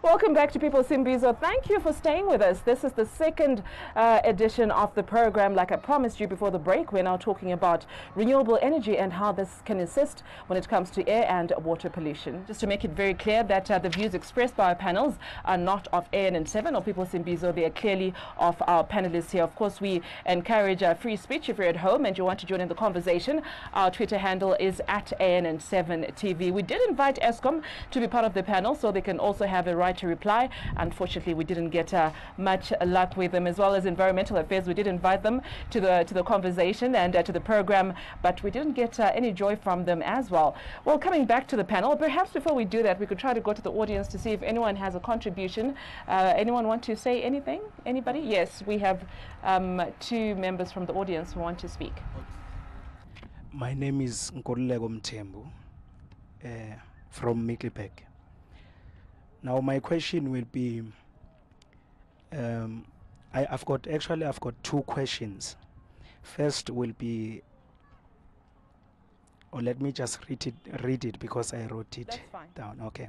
Welcome back to People's Imbizo. Thank you for staying with us. This is the second edition of the program. Like I promised you before the break, we're now talking about renewable energy and how this can assist when it comes to air and water pollution. Just to make it very clear that the views expressed by our panels are not of ANN7 or People's Imbizo. They are clearly of our panelists here. Of course, we encourage free speech. If you're at home and you want to join in the conversation, our Twitter handle is at ANN7TV. We did invite ESCOM to be part of the panel so they can also have a right to reply. Unfortunately, we didn't get much luck with them, as well as Environmental Affairs. We did invite them to the conversation and to the program, but we didn't get any joy from them as well. Well, coming back to the panel, perhaps before we do that, we could try to go to the audience to see if anyone has a contribution. Anyone want to say anything? Anybody? Yes, we have two members from the audience who want to speak. My name is Nkoluleko Mthembu from Middelburg. Now my question will be, I've got two questions. First will be, or let me just read it because I wrote it down. Okay.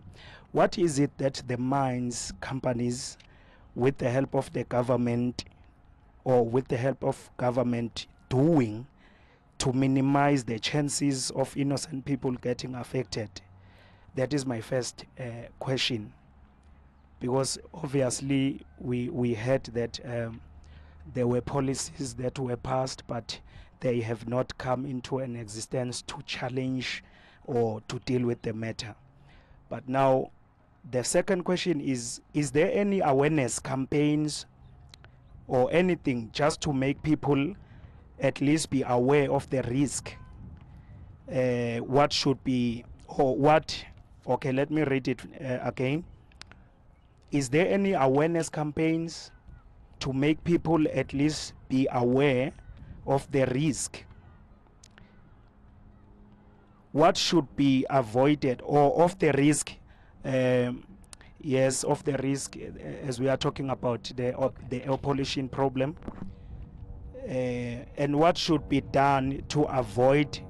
What is it that the mines companies, with the help of the government or with the help of government, doing to minimize the chances of innocent people getting affected? That is my first question. Because obviously we heard that there were policies that were passed, but they have not come into an existence to challenge or to deal with the matter. But now the second question is there any awareness campaigns or anything just to make people at least be aware of the risk? What should be, or what, okay, let me read it again. Is there any awareness campaigns to make people at least be aware of the risk? What should be avoided, or of the risk? Yes, of the risk, as we are talking about the air pollution problem. And what should be done to avoid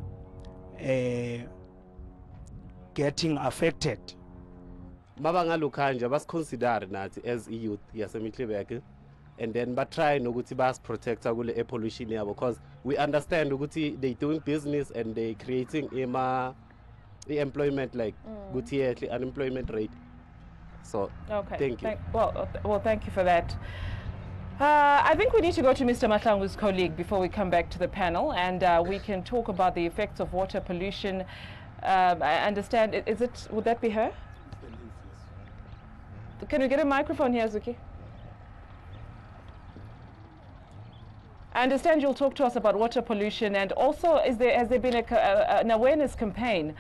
getting affected? Mabanga Lukanja was considered as a youth, yes, and then but try noguti bas protect agule air pollution because we understand noguti they doing business and they creating the employment like guti unemployment rate. So okay, thank you. Well, thank you for that. I think we need to go to Mr. Mahlangu's colleague before we come back to the panel, and we can talk about the effects of water pollution. I understand. Would that be her? Can we get a microphone here, Zuki? I understand you'll talk to us about water pollution, and also has there been an awareness campaign,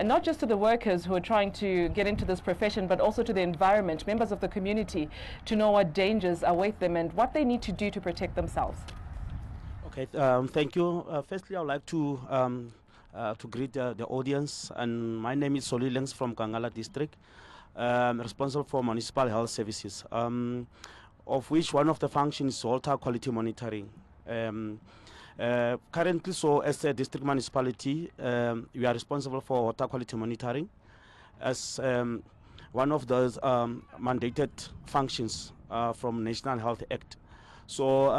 not just to the workers who are trying to get into this profession, but also to the environment, members of the community, to know what dangers await them and what they need to do to protect themselves? Okay, thank you. Firstly, I would like to greet the audience, and my name is Solilengs from Kangala District. Responsible for municipal health services, of which one of the functions is water quality monitoring. Currently, so as a district municipality, we are responsible for water quality monitoring as one of those mandated functions from National Health Act. So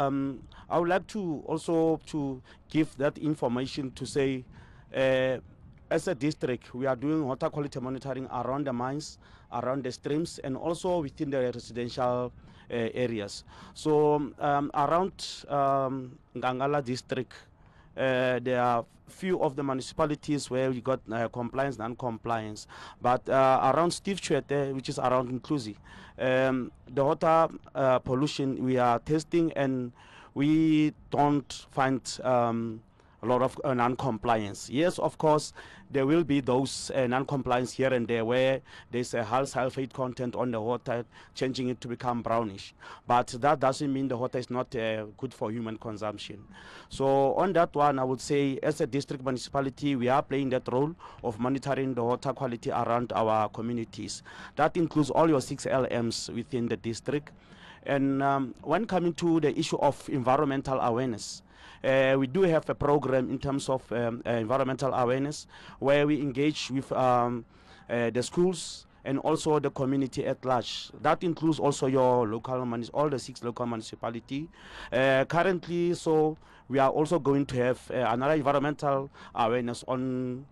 I would like to also to give that information to say, as a district, we are doing water quality monitoring around the mines, around the streams, and also within the residential areas. So around Ngangala district, there are few of the municipalities where we got compliance, non-compliance. But around Steve Chwete, which is around Inclusive, the water pollution we are testing, and we don't find a lot of non-compliance. Yes, of course, there will be those non-compliance here and there where there's a high sulfate content on the water, changing it to become brownish. But that doesn't mean the water is not good for human consumption. So on that one, I would say as a district municipality, we are playing that role of monitoring the water quality around our communities. That includes all your 6 LMs within the district. And when coming to the issue of environmental awareness, we do have a program in terms of environmental awareness where we engage with the schools, and also the community at large. That includes also your local all the 6 local municipalities. Currently, so we are also going to have another environmental awareness on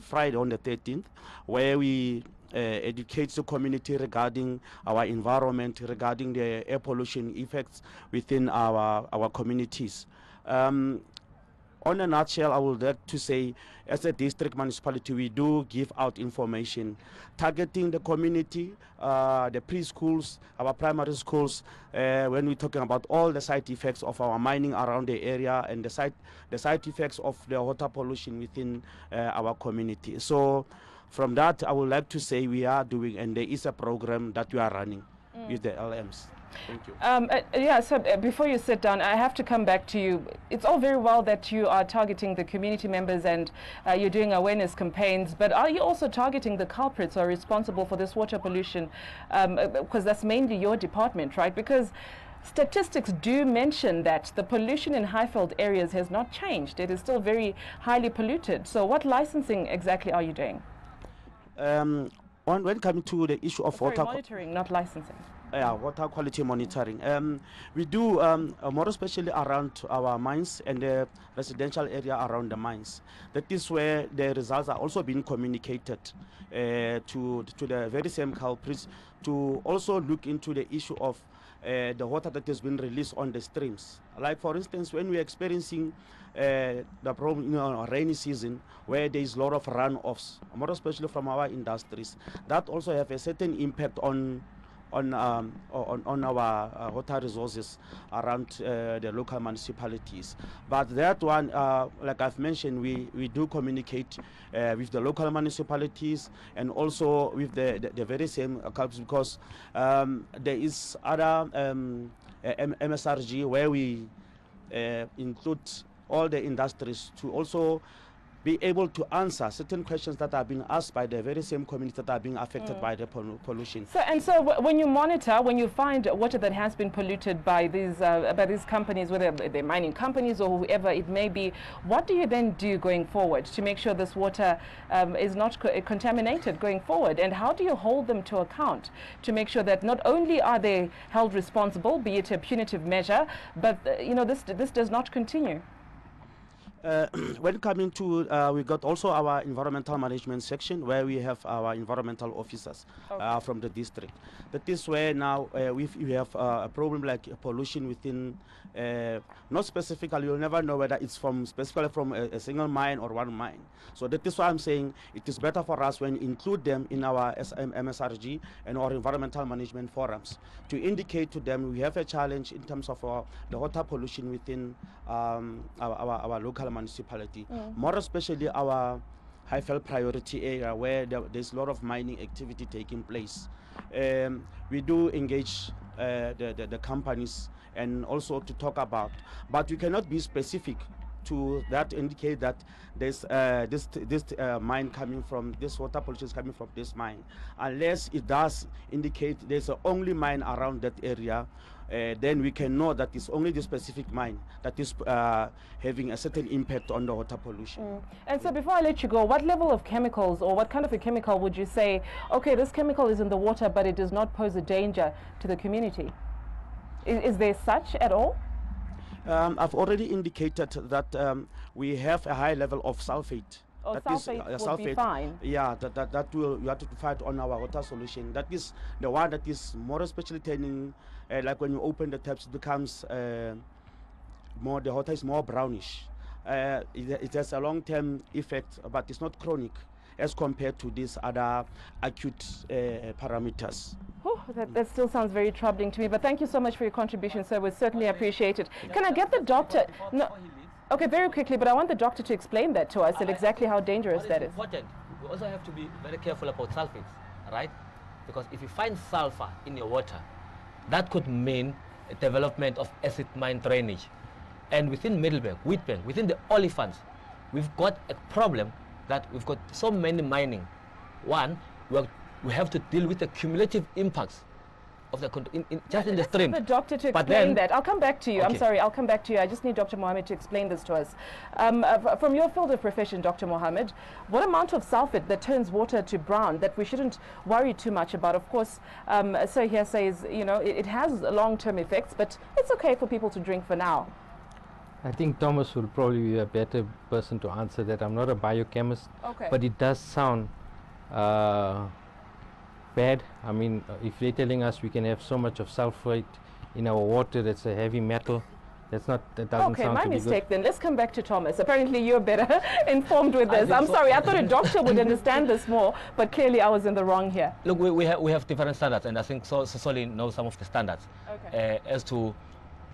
Friday, on the 13th, where we educate the community regarding our environment, regarding the air pollution effects within our communities. On a nutshell, I would like to say, as a district municipality, we do give out information targeting the community, the preschools, our primary schools, when we're talking about all the side effects of our mining around the area and the side effects of the water pollution within our community. So from that, I would like to say we are doing, and there is a program that we are running with the LMs. Thank you. Yeah, so before you sit down, I have to come back to you. It's all very well that you are targeting the community members and you're doing awareness campaigns, but are you also targeting the culprits who are responsible for this water pollution? Because that's mainly your department, right? Because statistics do mention that the pollution in Highveld areas has not changed. It is still very highly polluted. So what licensing exactly are you doing? When coming to the issue of water monitoring, not licensing. Water quality monitoring. We do more especially around our mines and the residential area around the mines. That is where the results are also being communicated to the very same culprits, to also look into the issue of the water that has been released on the streams. Like for instance, when we're experiencing the problem in rainy season, where there is a lot of runoffs, more especially from our industries, that also have a certain impact on our water resources around the local municipalities. But that one, like I've mentioned, we do communicate with the local municipalities and also with the very same culprits, because there is other MSRG where we include all the industries to also be able to answer certain questions that are being asked by the very same communities that are being affected by the pollution. So when you monitor, when you find water that has been polluted by these companies, whether they're mining companies or whoever it may be, what do you then do going forward to make sure this water is not contaminated going forward? And how do you hold them to account to make sure that not only are they held responsible, be it a punitive measure, but this does not continue? When coming to, we got also our environmental management section where we have our environmental officers from the district. That is where now we have a problem like pollution within, not specifically, you'll never know whether it's specifically from a single mine or one mine. So that is why I'm saying it is better for us when include them in our MSRG and our environmental management forums to indicate to them we have a challenge in terms of the water pollution within our local municipality, more especially our Highveld priority area where there's a lot of mining activity taking place. We do engage the companies and also to talk about, but we cannot be specific to that indicate that there's this mine coming from, this water pollution is coming from this mine, unless it does indicate there's a only mine around that area. Then we can know that it's only the specific mine that is having a certain impact on the water pollution. And so before I let you go, what level of chemicals or what kind of a chemical would you say, okay, this chemical is in the water but it does not pose a danger to the community? Is there such at all? I've already indicated that we have a high level of sulfate. Oh, that sulfate will be fine. Yeah, that will, you have to fight on our water solution. That is the one that is more especially turning, like when you open the taps, it becomes the water is more brownish. It has a long-term effect, but it's not chronic as compared to these other acute parameters. Oh, that still sounds very troubling to me, but thank you so much for your contribution, sir. We certainly appreciate it. Can I get the doctor? No. Okay, very quickly, but I want the doctor to explain that to us and exactly how dangerous that is. Important. We also have to be very careful about sulfates, right? Because if you find sulfur in your water, that could mean a development of acid mine drainage. And within Middelburg, Witbank, within the olifants, we've got a problem that we've got so many mining. One, we have to deal with the cumulative impacts of the just in the stream. The doctor to But explain then, that. I'll come back to you. I'm Okay. sorry, I'll come back to you. I just need Dr. Mohammed to explain this to us. From your field of profession, Dr. Mohammed, what amount of sulfate that turns water to brown that we shouldn't worry too much about? Of course, so here says, you know, it has long-term effects, but it's okay for people to drink for now. I think Thomas will probably be a better person to answer that. I'm not a biochemist, Okay. but it does sound bad. I mean, if they're telling us we can have so much of sulfate in our water, that's a heavy metal. That doesn't Okay, sound my to be mistake good. then. Let's come back to Thomas. Apparently you're better informed with I this. think I'm so. sorry, I thought a doctor would understand this more, but clearly I was in the wrong here. Look, we have different standards, and I think Soli knows some of the standards Okay. as to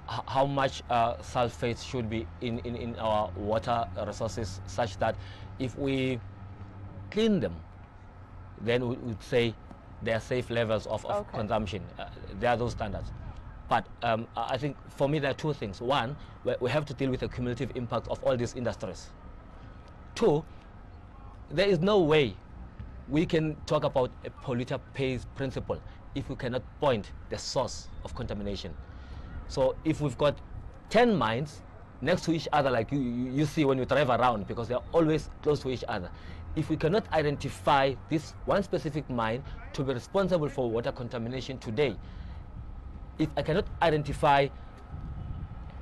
how much sulfates should be in our water resources, such that if we clean them, then we would say they are safe levels of Okay. consumption. There are those standards. But I think for me there are two things. One, we have to deal with the cumulative impact of all these industries. Two, there is no way we can talk about a polluter pays principle if we cannot point the source of contamination. So if we've got 10 mines next to each other, like you see when you drive around, because they're always close to each other, if we cannot identify this one specific mine to be responsible for water contamination today, if I cannot identify,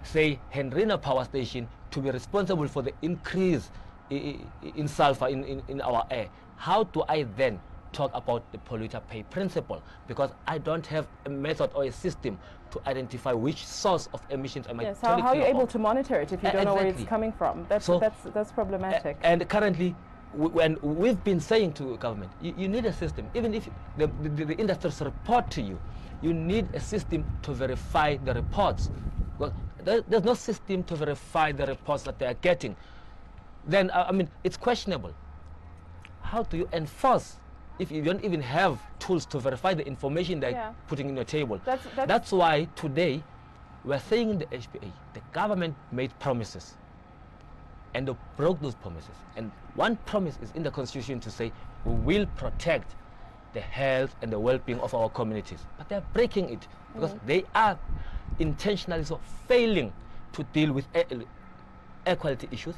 say, Henrina Power Station to be responsible for the increase in sulfur in our air, how do I then talk about the polluter pay principle? Because I don't have a method or a system to identify which source of emissions am I Yes, talking how are you able about. to monitor it if you don't know where it's Exactly. coming from? That's problematic. And currently, when we've been saying to government, you need a system. Even if the industries report to you, you need a system to verify the reports. Well, there's no system to verify the reports that they are getting. Then, I mean, it's questionable. How do you enforce if you don't even have tools to verify the information they're putting in your table? That's why today we're saying in the HPA, the government made promises and they broke those promises. And one promise is in the Constitution to say we will protect the health and the well-being of our communities. But they're breaking it because they are intentionally so failing to deal with air quality issues.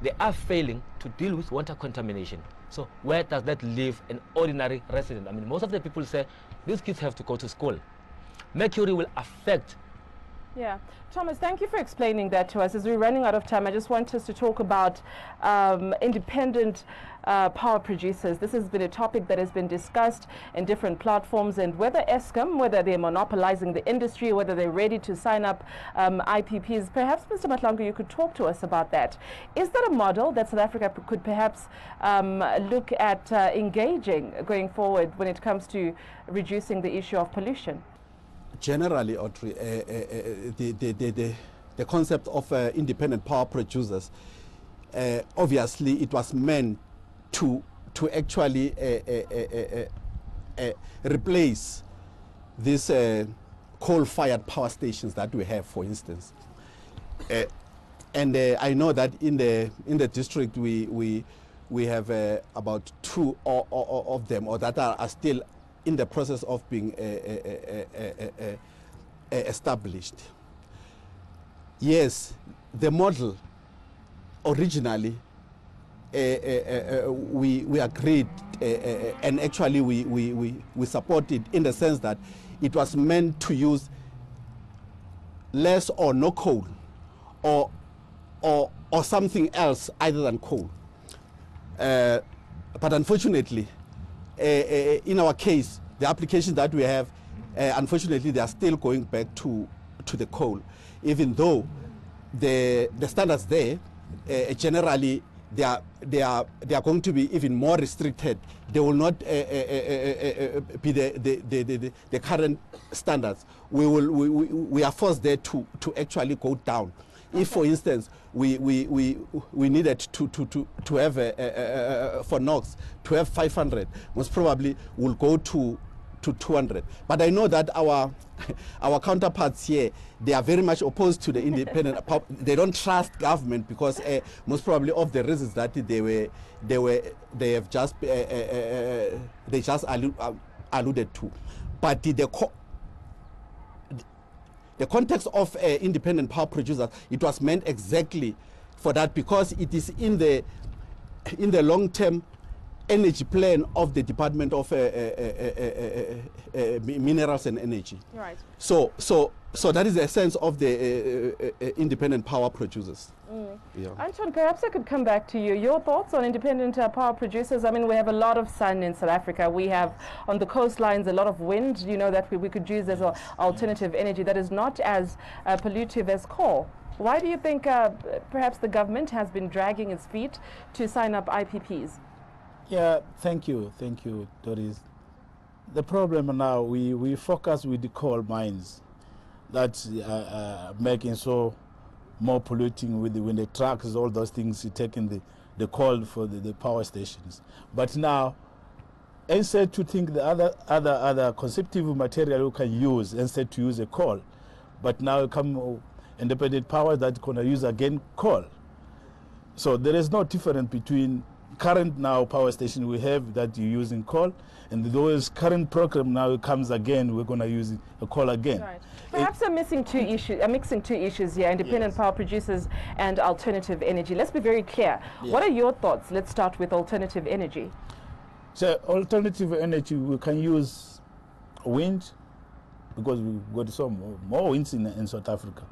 They are failing to deal with water contamination. So where does that leave an ordinary resident? I mean, most of the people say these kids have to go to school. Mercury will affect. Yeah. Thomas, thank you for explaining that to us. As we're running out of time, I just want us to talk about independent power producers. This has been a topic that has been discussed in different platforms, and whether Eskom, whether they're monopolizing the industry, whether they're ready to sign up IPPs. Perhaps, Mr. Matlangu, you could talk to us about that. Is that a model that South Africa could perhaps look at engaging going forward when it comes to reducing the issue of pollution? Generally, Audrey, the concept of independent power producers, obviously it was meant to actually replace these coal-fired power stations that we have, for instance. And I know that in the district we have about two of them, or that are still in the process of being established. Yes, the model originally we agreed and actually we supported, in the sense that it was meant to use less or no coal, or something else other than coal. But unfortunately, in our case, the applications that we have, unfortunately, they are still going back to the coal, even though the standards there generally they are going to be even more restricted. They will not be the current standards. We are forced there to actually go down. If, for instance, we needed to have for NOx to have 500, most probably we'll go to 200. But I know that our counterparts here, they are very much opposed to the independent. They don't trust government because most probably of the reasons that they just alluded to. But the context of independent power producers, it was meant exactly for that, because it is in the long-term energy plan of the Department of Minerals and Energy. Right. So that is the essence of the independent power producers. Yeah. Anton, perhaps I could come back to you. Your thoughts on independent power producers? I mean, we have a lot of sun in South Africa. We have on the coastlines a lot of wind, you know, that we could use as an alternative energy that is not as pollutive as coal. Why do you think perhaps the government has been dragging its feet to sign up IPPs? Yeah, thank you, Doris. The problem now, we focus with the coal mines that making so more polluting with when the trucks, all those things, taking the coal for the power stations. But now, instead to think the other conceptive material you can use instead to use a coal, but now come independent power that gonna use again coal. So there is no difference between current now power station we have that you're using coal, and those current program now comes again, we're going to use a coal again. Right. Perhaps I'm mixing two issues here, independent power producers and alternative energy. Let's be very clear. What are your thoughts? Let's start with alternative energy. So alternative energy, we can use wind, because we've got some more winds in South Africa.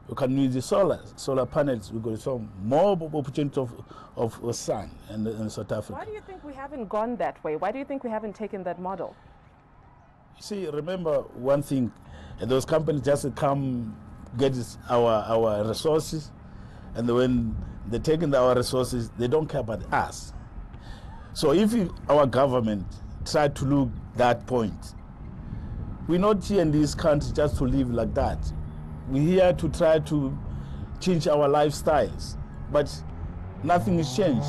We can use the solar panels. We've got some more opportunity of sun in South Africa. Why do you think we haven't gone that way? Why do you think we haven't taken that model? You see, remember one thing, those companies just come get our resources, and when they're taking our resources, they don't care about us. So if our government try to look that point, we're not here in this country just to live like that. We're here to try to change our lifestyles, but nothing has changed.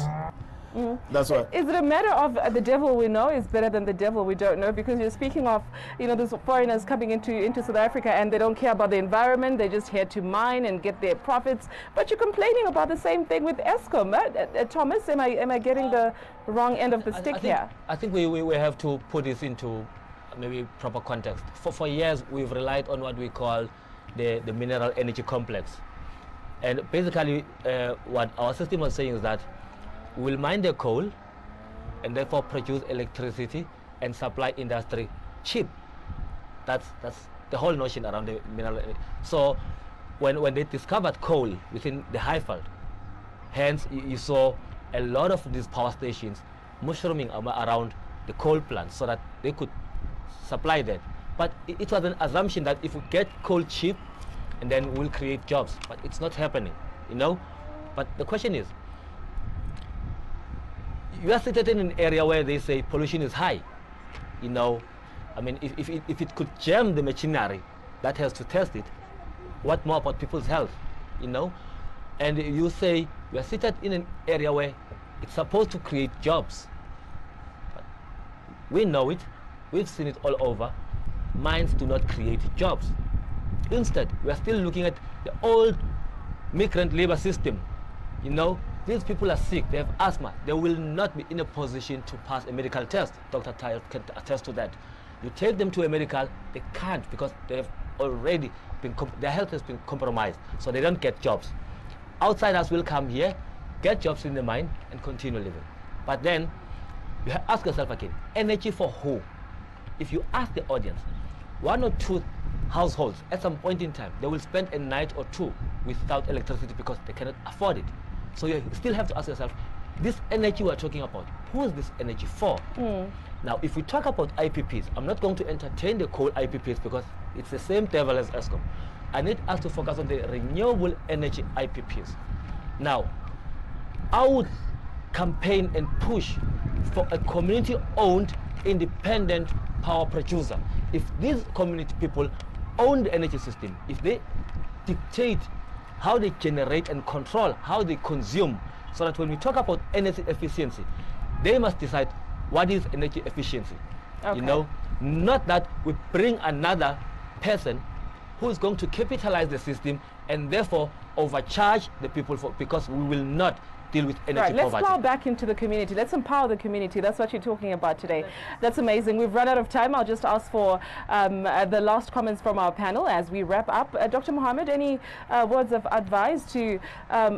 That's why. Is it a matter of the devil we know is better than the devil we don't know? Because you're speaking of, you know, those foreigners coming into South Africa and they don't care about the environment. They're just here to mine and get their profits. But you're complaining about the same thing with Eskom. Thomas, am I getting the wrong end of the stick here? I think we have to put this into maybe proper context. For years, we've relied on what we call the mineral energy complex. And basically, what our system was saying is that we'll mine the coal and therefore produce electricity and supply industry cheap. That's the whole notion around the mineral energy. So when they discovered coal within the Highveld, hence you saw a lot of these power stations mushrooming around the coal plants so that they could supply that. But it was an assumption that if we get coal cheap, and then we'll create jobs. But it's not happening, you know? But the question is, you are situated in an area where they say pollution is high, you know? I mean, if it could jam the machinery that has to test it, what more about people's health, you know? And you say we are situated in an area where it's supposed to create jobs. But we know it, we've seen it all over. Mines do not create jobs. Instead, we are still looking at the old migrant labor system. You know, these people are sick, they have asthma, they will not be in a position to pass a medical test. Dr. Tyler can attest to that. You take them to a medical, they can't because they have already been, their health has been compromised, so they don't get jobs. Outsiders will come here, get jobs in the mine, and continue living. But then, you ask yourself again, energy for who? If you ask the audience, 1 or 2 households at some point in time, they will spend a night or 2 without electricity because they cannot afford it. So you still have to ask yourself, this energy we're talking about, who is this energy for? Now, if we talk about IPPs, I'm not going to entertain the coal IPPs because it's the same devil as Eskom. I need us to focus on the renewable energy IPPs. Now, I would campaign and push for a community-owned independent power producer. If these community people own the energy system, if they dictate how they generate and control how they consume, so that when we talk about energy efficiency, they must decide what is energy efficiency. Okay. You know, not that we bring another person who is going to capitalize the system and therefore overcharge the people because we will not deal with energy Right, let's poverty. plow back into the community. Let's empower the community. That's what you're talking about today. That's amazing. We've run out of time. I'll just ask for the last comments from our panel as we wrap up. Dr. Mohammed, any words of advice to,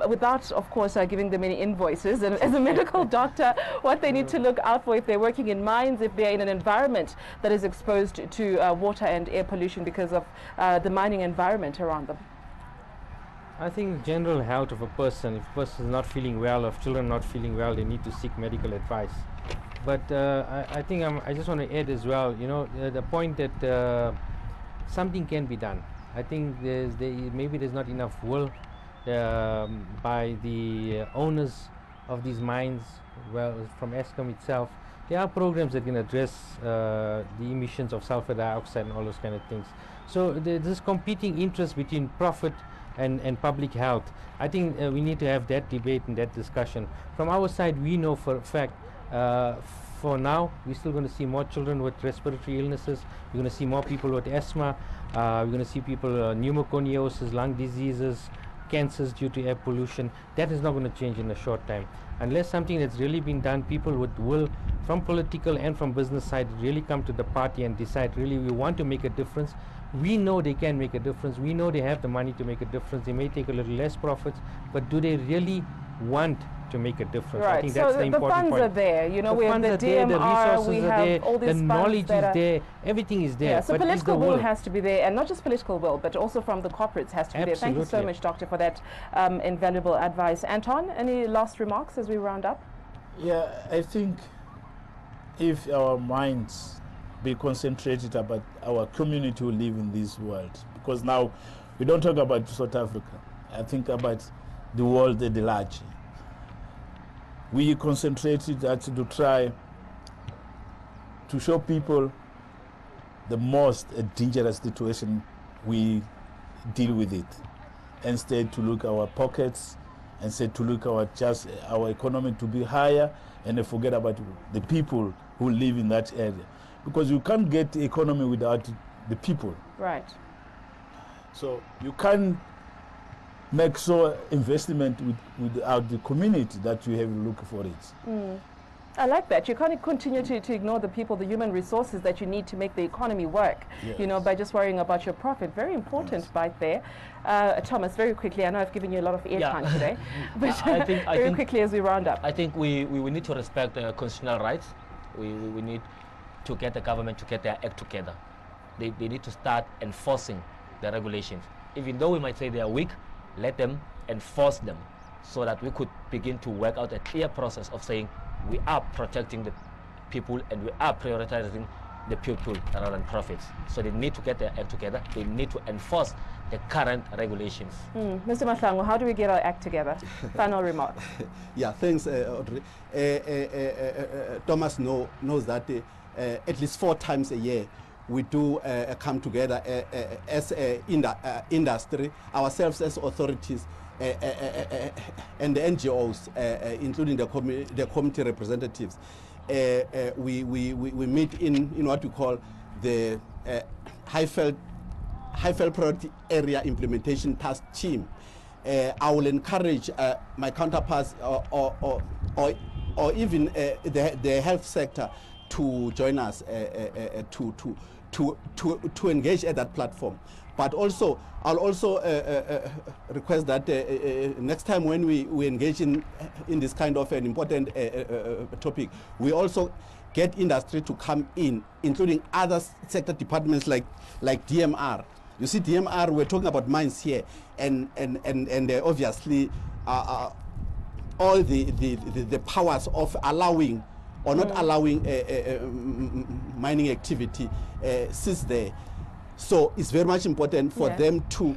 without, of course, giving them any invoices, and as a medical doctor, what they need to look out for if they're working in mines, if they're in an environment that is exposed to water and air pollution because of the mining environment around them? I think general health of a person, if a person is not feeling well, or if children not feeling well, they need to seek medical advice. But I think I just want to add as well, you know, the point that something can be done. I think maybe there's not enough will by the owners of these mines, well, from Eskom itself. There are programs that can address the emissions of sulfur dioxide and all those kind of things. So there's competing interests between profit and public health. I think we need to have that debate and that discussion. From our side, we know for a fact, for now, we're still going to see more children with respiratory illnesses. We're going to see more people with asthma. We're going to see people pneumoconiosis, lung diseases, cancers due to air pollution. That is not going to change in a short time. Unless something that's really been done, people will, from political and from business side, really come to the party and decide, really, we want to make a difference. We know they can make a difference. We know they have the money to make a difference. They may take a little less profits, but do they really want to make a difference? Right. I think that's the important funds point. are there. You know, the we have funds the are there, the DMR, resources we are have there, all these the funds knowledge that is there, everything is there. Yeah, so but political will has to be there, and not just political will, but also from the corporates has to be there. Thank you so much, Doctor, for that invaluable advice. Anton, any last remarks as we round up? Yeah, I think if our minds be concentrated about our community who live in this world, because now we don't talk about South Africa, I think about the world at large. We concentrated to try to show people the most dangerous situation, we deal with it. Instead to look our pockets, instead to look our economy to be higher, and forget about the people who live in that area. Because you can't get the economy without the people. Right. So you can't make investment without the community that you have to look for it. I like that. You can't continue to ignore the people, the human resources that you need to make the economy work, you know, by just worrying about your profit. Very important right there. Thomas, very quickly, I know I've given you a lot of airtime today, but I think very quickly as we round up. I think we need to respect constitutional rights. We need to get the government to get their act together. They need to start enforcing the regulations. Even though we might say they are weak, let them enforce them so that we could begin to work out a clear process of saying we are protecting the people and we are prioritizing the people rather than profits. So they need to get their act together. They need to enforce the current regulations. Mr. Mahlangu, how do we get our act together? Final remark. Yeah, thanks, Audrey. Thomas knows that at least 4 times a year we do come together as industry, ourselves as authorities, and the NGOs, including the community representatives. We meet in what we call the high-felt priority area implementation task team. I will encourage my counterparts or even the health sector to join us to engage at that platform. But also, I'll also request that next time when we engage in this kind of an important topic, we also get industry to come in, including other sector departments like DMR. You see, DMR, we're talking about mines here, and obviously all the powers of allowing or not allowing mining activity sits there. So it's very much important for them to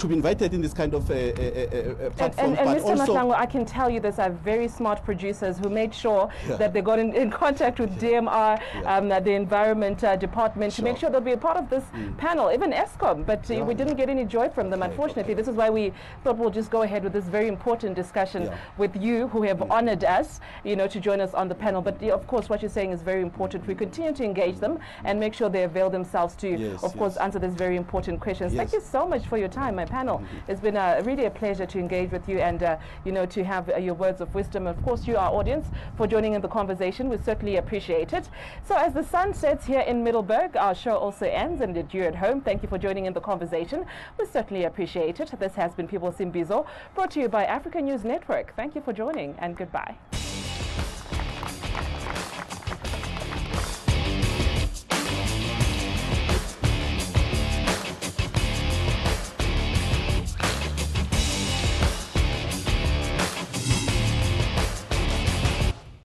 be invited in this kind of platform. And Mr. Mahlangu, I can tell you this, I have very smart producers who made sure that they got in contact with DMR, the environment department, to make sure they'll be a part of this panel, even Eskom, but we didn't get any joy from them, unfortunately. This is why we thought we'll just go ahead with this very important discussion with you, who have honored us, you know, to join us on the panel. But of course, what you're saying is very important. We continue to engage them and make sure they avail themselves to, of course, answer these very important questions. Thank you so much for your your time, my panel. It's been really a pleasure to engage with you and, to have your words of wisdom. Of course, you, our audience, for joining in the conversation. We certainly appreciate it. So as the sun sets here in Middelburg, our show also ends, and you're at home. Thank you for joining in the conversation. We certainly appreciate it. This has been People's Imbizo, brought to you by Africa News Network. Thank you for joining, and goodbye.